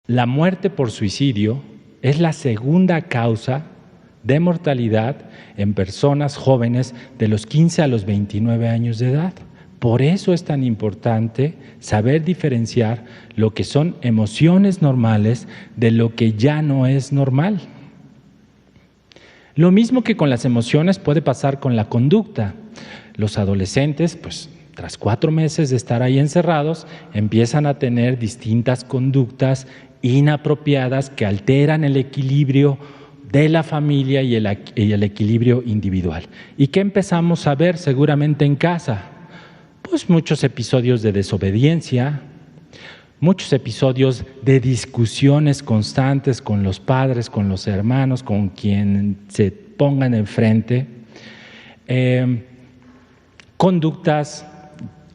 La muerte por suicidio es la segunda causa de mortalidad en personas jóvenes de los 15 a los 29 años de edad. Por eso es tan importante saber diferenciar lo que son emociones normales de lo que ya no es normal. Lo mismo que con las emociones puede pasar con la conducta. Los adolescentes, pues, tras 4 meses de estar ahí encerrados, empiezan a tener distintas conductas inapropiadas que alteran el equilibrio de la familia y el equilibrio individual. ¿Y qué empezamos a ver seguramente en casa? Pues muchos episodios de desobediencia, muchos episodios de discusiones constantes con los padres, con los hermanos, con quien se pongan enfrente, conductas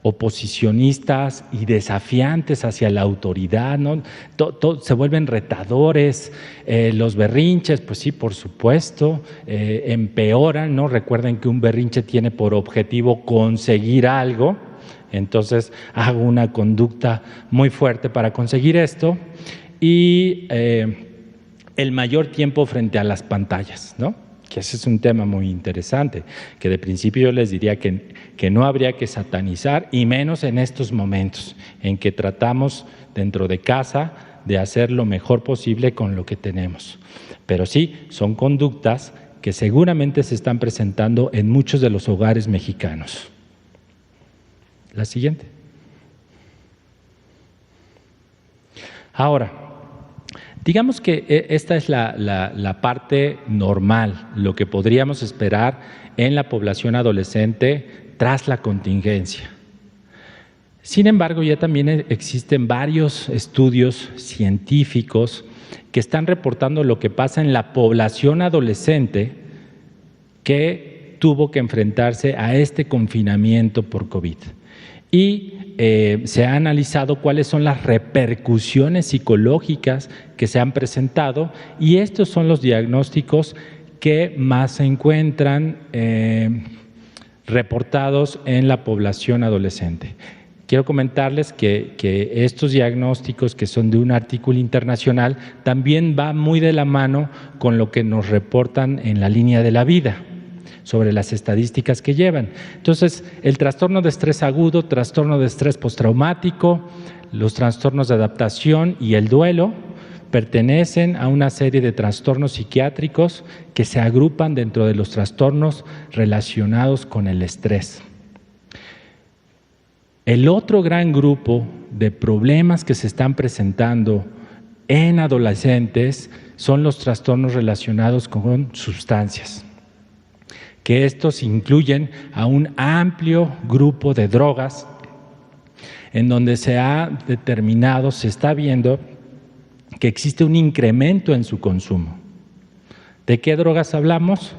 oposicionistas y desafiantes hacia la autoridad, ¿no? Se vuelven retadores, los berrinches, pues sí, por supuesto, empeoran, ¿no? Recuerden que un berrinche tiene por objetivo conseguir algo, entonces hago una conducta muy fuerte para conseguir esto, y el mayor tiempo frente a las pantallas, ¿no? Que ese es un tema muy interesante, que de principio yo les diría que no habría que satanizar, y menos en estos momentos en que tratamos dentro de casa de hacer lo mejor posible con lo que tenemos. Pero sí, son conductas que seguramente se están presentando en muchos de los hogares mexicanos. La siguiente. Ahora, digamos que esta es la parte normal, lo que podríamos esperar en la población adolescente tras la contingencia. Sin embargo, ya también existen varios estudios científicos que están reportando lo que pasa en la población adolescente que tuvo que enfrentarse a este confinamiento por COVID. Y se ha analizado cuáles son las repercusiones psicológicas que se han presentado, y estos son los diagnósticos que más se encuentran reportados en la población adolescente. Quiero comentarles que estos diagnósticos, que son de un artículo internacional, también va muy de la mano con lo que nos reportan en la línea de la vida, sobre las estadísticas que llevan. Entonces, el trastorno de estrés agudo, trastorno de estrés postraumático, los trastornos de adaptación y el duelo pertenecen a una serie de trastornos psiquiátricos que se agrupan dentro de los trastornos relacionados con el estrés. El otro gran grupo de problemas que se están presentando en adolescentes son los trastornos relacionados con sustancias, que estos incluyen a un amplio grupo de drogas en donde se ha determinado, se está viendo que existe un incremento en su consumo. ¿De qué drogas hablamos?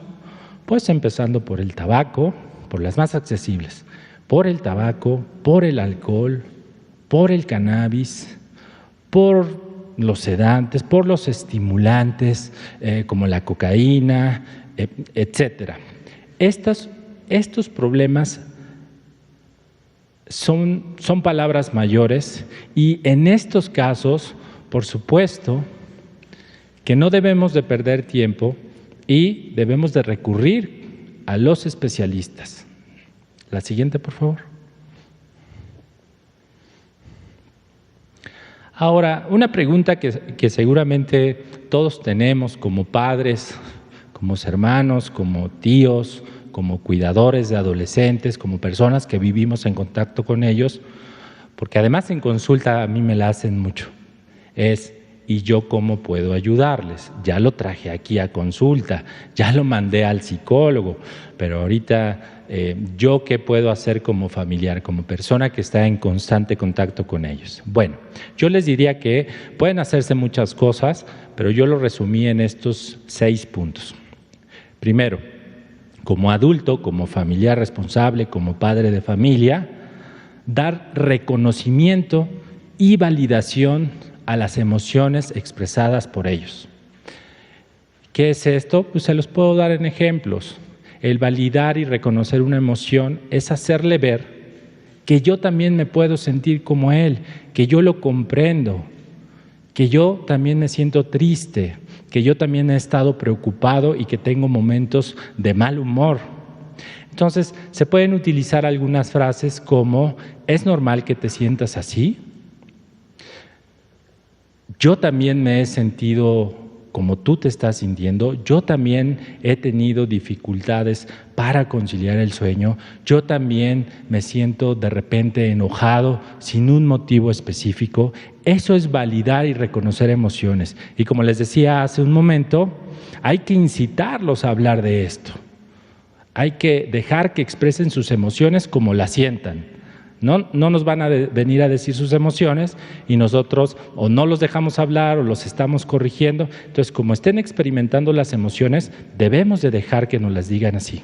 Pues empezando por el tabaco, por las más accesibles, por el tabaco, por el alcohol, por el cannabis, por los sedantes, por los estimulantes como la cocaína, etcétera. Estos problemas son palabras mayores, y en estos casos, por supuesto, que no debemos de perder tiempo y debemos de recurrir a los especialistas. La siguiente, por favor. Ahora, una pregunta que seguramente todos tenemos como padres, como hermanos, como tíos, como cuidadores de adolescentes, como personas que vivimos en contacto con ellos, porque además en consulta a mí me la hacen mucho, es: ¿y yo cómo puedo ayudarles? Ya lo traje aquí a consulta, ya lo mandé al psicólogo, pero ahorita ¿yo qué puedo hacer como familiar, como persona que está en constante contacto con ellos? Bueno, yo les diría que pueden hacerse muchas cosas, pero yo lo resumí en estos 6 puntos. Primero, como adulto, como familiar responsable, como padre de familia, dar reconocimiento y validación a las emociones expresadas por ellos. ¿Qué es esto? Pues se los puedo dar en ejemplos. El validar y reconocer una emoción es hacerle ver que yo también me puedo sentir como él, que yo lo comprendo, que yo también me siento triste, que yo también he estado preocupado y que tengo momentos de mal humor. Entonces, se pueden utilizar algunas frases como: ¿es normal que te sientas así? Yo también me he sentido como tú te estás sintiendo, yo también he tenido dificultades para conciliar el sueño, yo también me siento de repente enojado sin un motivo específico. Eso es validar y reconocer emociones. Y como les decía hace un momento, hay que incitarlos a hablar de esto. Hay que dejar que expresen sus emociones como las sientan. No nos van a venir a decir sus emociones y nosotros o no los dejamos hablar o los estamos corrigiendo. Entonces, como estén experimentando las emociones, debemos de dejar que nos las digan así.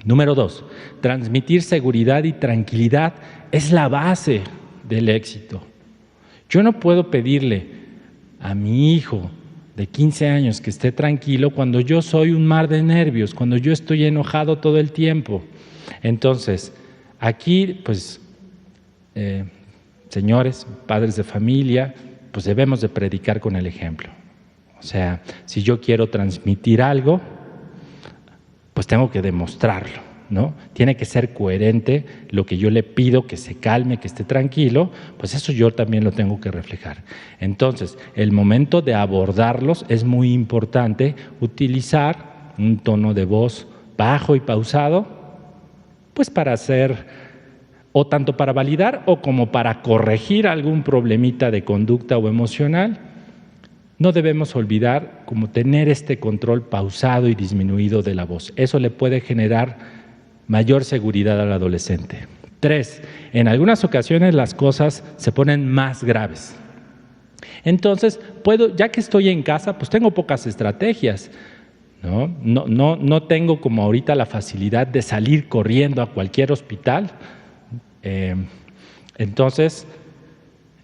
Número 2, transmitir seguridad y tranquilidad es la base del éxito. Yo no puedo pedirle a mi hijo de 15 años que esté tranquilo cuando yo soy un mar de nervios, cuando yo estoy enojado todo el tiempo. Entonces, aquí, pues, señores, padres de familia, pues debemos de predicar con el ejemplo. O sea, si yo quiero transmitir algo, pues tengo que demostrarlo, ¿no? Tiene que ser coherente lo que yo le pido, que se calme, que esté tranquilo, pues eso yo también lo tengo que reflejar. Entonces, el momento de abordarlos es muy importante utilizar un tono de voz bajo y pausado, pues para hacer, o tanto para validar o como para corregir algún problemita de conducta o emocional. No debemos olvidar como tener este control pausado y disminuido de la voz. Eso le puede generar mayor seguridad al adolescente. 3, en algunas ocasiones las cosas se ponen más graves. Entonces, ya que estoy en casa, pues tengo pocas estrategias. No tengo como ahorita la facilidad de salir corriendo a cualquier hospital. Entonces,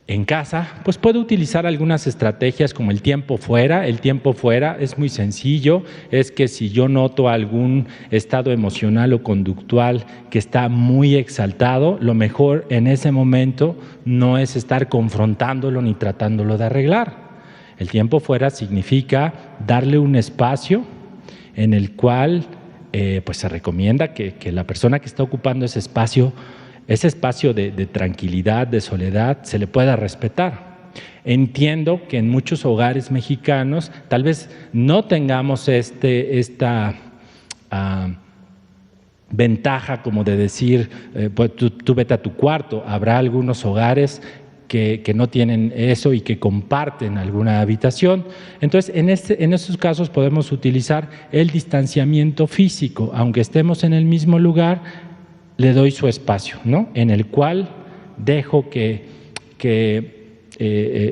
en casa, pues puedo utilizar algunas estrategias como el tiempo fuera. El tiempo fuera es muy sencillo, es que si yo noto algún estado emocional o conductual que está muy exaltado, lo mejor en ese momento no es estar confrontándolo ni tratándolo de arreglar. El tiempo fuera significa darle un espacio en el cual pues se recomienda que la persona que está ocupando ese espacio de tranquilidad, de soledad, se le pueda respetar. Entiendo que en muchos hogares mexicanos tal vez no tengamos esta ventaja como de decir, pues tú vete a tu cuarto. Habrá algunos hogares que no tienen eso y que comparten alguna habitación. Entonces, en estos casos podemos utilizar el distanciamiento físico, aunque estemos en el mismo lugar. Le doy su espacio, ¿no? En el cual dejo que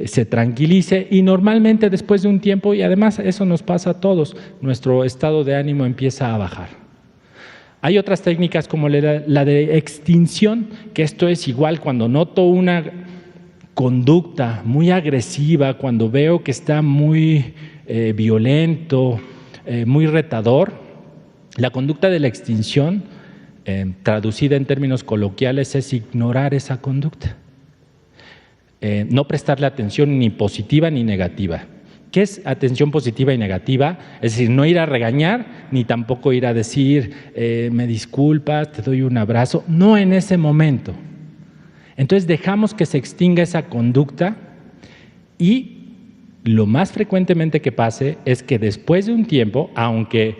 se tranquilice, y normalmente después de un tiempo, y además eso nos pasa a todos, nuestro estado de ánimo empieza a bajar. Hay otras técnicas como la de extinción, que esto es igual cuando noto una conducta muy agresiva, cuando veo que está muy violento, muy retador. La conducta de la extinción, traducida en términos coloquiales, es ignorar esa conducta. No prestarle atención ni positiva ni negativa. ¿Qué es atención positiva y negativa? Es decir, no ir a regañar, ni tampoco ir a decir, me disculpas, te doy un abrazo. No en ese momento. Entonces dejamos que se extinga esa conducta, y lo más frecuentemente que pase es que después de un tiempo, aunque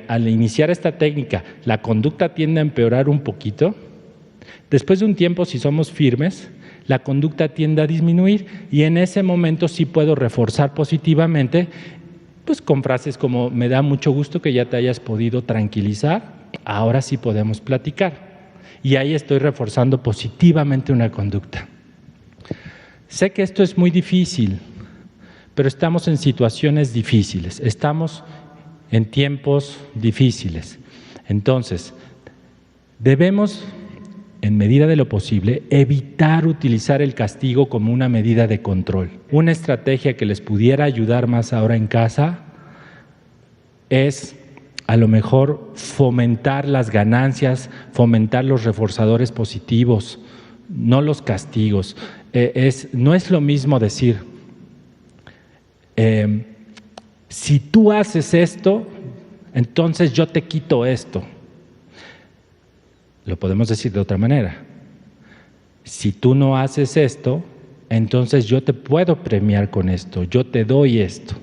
al iniciar esta técnica la conducta tiende a empeorar un poquito, después de un tiempo, si somos firmes, la conducta tiende a disminuir, y en ese momento sí puedo reforzar positivamente, pues con frases como: me da mucho gusto que ya te hayas podido tranquilizar, ahora sí podemos platicar. Y ahí estoy reforzando positivamente una conducta. Sé que esto es muy difícil, pero estamos en situaciones difíciles, estamos en tiempos difíciles. Entonces, debemos, en medida de lo posible, evitar utilizar el castigo como una medida de control. Una estrategia que les pudiera ayudar más ahora en casa es, a lo mejor, fomentar las ganancias, fomentar los reforzadores positivos, no los castigos. No es lo mismo decir: si tú haces esto, entonces yo te quito esto. Lo podemos decir de otra manera. Si tú no haces esto, entonces yo te puedo premiar con esto, yo te doy esto.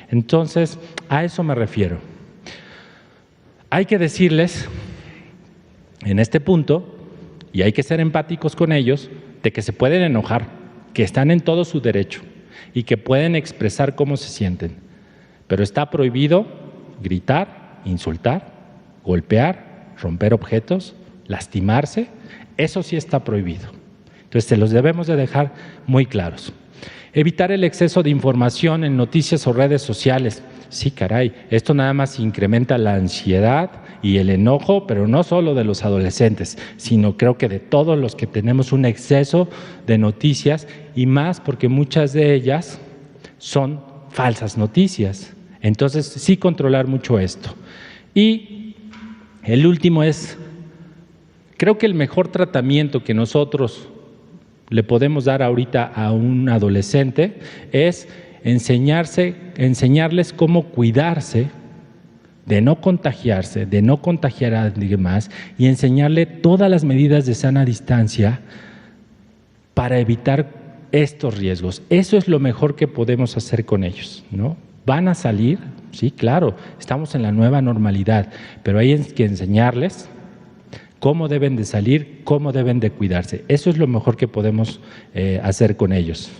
Entonces, a eso me refiero. Hay que decirles, en este punto, y hay que ser empáticos con ellos, de que se pueden enojar, que están en todo su derecho y que pueden expresar cómo se sienten. Pero está prohibido gritar, insultar, golpear, romper objetos, lastimarse. Eso sí está prohibido. Entonces, se los debemos de dejar muy claros. Evitar el exceso de información en noticias o redes sociales. Sí, caray, esto nada más incrementa la ansiedad y el enojo, pero no solo de los adolescentes, sino creo que de todos los que tenemos un exceso de noticias, y más porque muchas de ellas son falsas noticias. Entonces, sí controlar mucho esto. Y el último es, creo que el mejor tratamiento que nosotros le podemos dar ahorita a un adolescente es enseñarles cómo cuidarse, de no contagiarse, de no contagiar a alguien más, y enseñarle todas las medidas de sana distancia para evitar estos riesgos. Eso es lo mejor que podemos hacer con ellos, ¿no? ¿Van a salir? Sí, claro, estamos en la nueva normalidad, pero hay que enseñarles cómo deben de salir, cómo deben de cuidarse. Eso es lo mejor que podemos hacer con ellos.